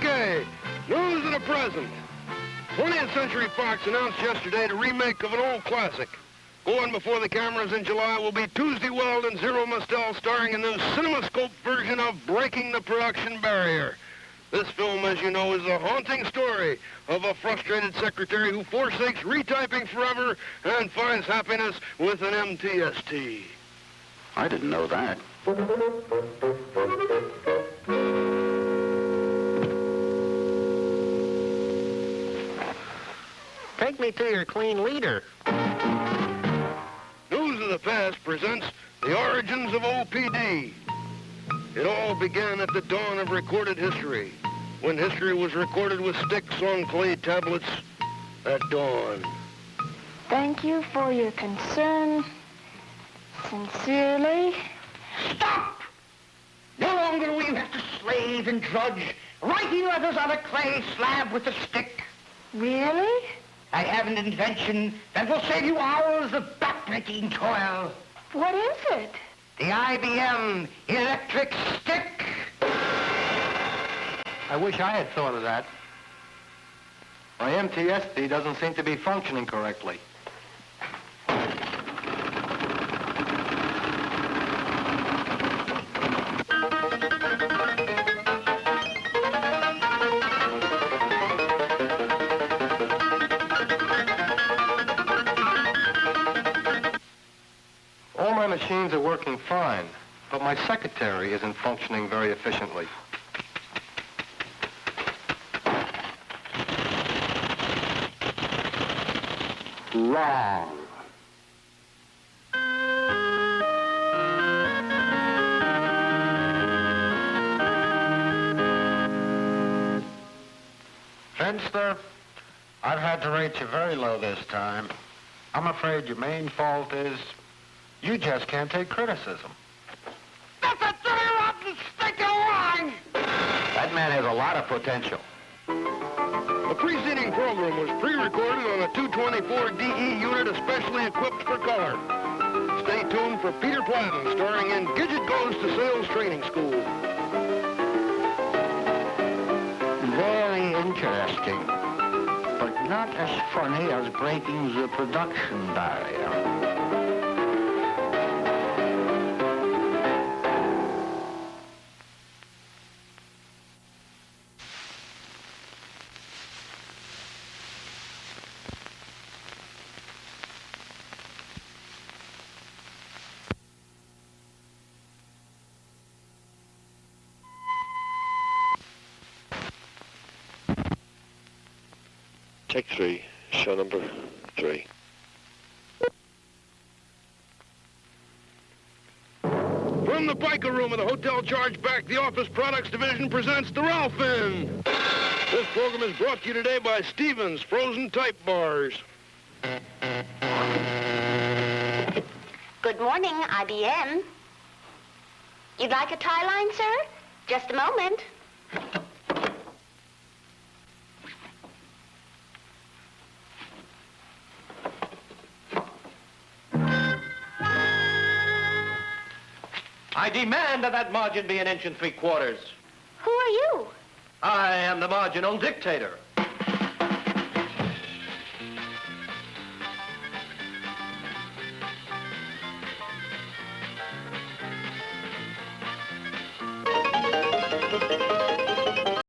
Okay, news of the present. 20th Century Fox announced yesterday the remake of an old classic. Going before the cameras in July will be Tuesday Weld and Zero Mostel starring a new CinemaScope version of Breaking the Production Barrier. This film, as you know, is a haunting story of a frustrated secretary who forsakes retyping forever and finds happiness with an MTST. I didn't know that. Take me to your clean leader. News of the Past presents the origins of OPD. It all began at the dawn of recorded history, when history was recorded with sticks on clay tablets at dawn. Thank you for your concern. Sincerely. Stop! No longer will you have to slave and drudge, writing letters on a clay slab with a stick. Really? I have an invention that will save you hours of backbreaking toil. What is it? The IBM electric stick. I wish I had thought of that. My MTST doesn't seem to be functioning correctly. All my machines are working fine, but my secretary isn't functioning very efficiently. Wrong. Fenster, I've had to rate you very low this time. I'm afraid your main fault is you just can't take criticism. That's a dirty, rotten stick of line! That man has a lot of potential. The preceding program was pre-recorded on a 224DE unit especially equipped for color. Stay tuned for Peter Platten, starring in Gidget Goes to Sales Training School. Very interesting, but not as funny as breaking the production barrier. Take 3, show number 3. From the piker room of the Hotel Chargeback, the Office Products Division presents the Ralph Inn. This program is brought to you today by Stevens Frozen Type Bars. Good morning, IBM. You'd like a tie line, sir? Just a moment. I demand that margin be 1 3/4 inches. Who are you? I am the marginal dictator.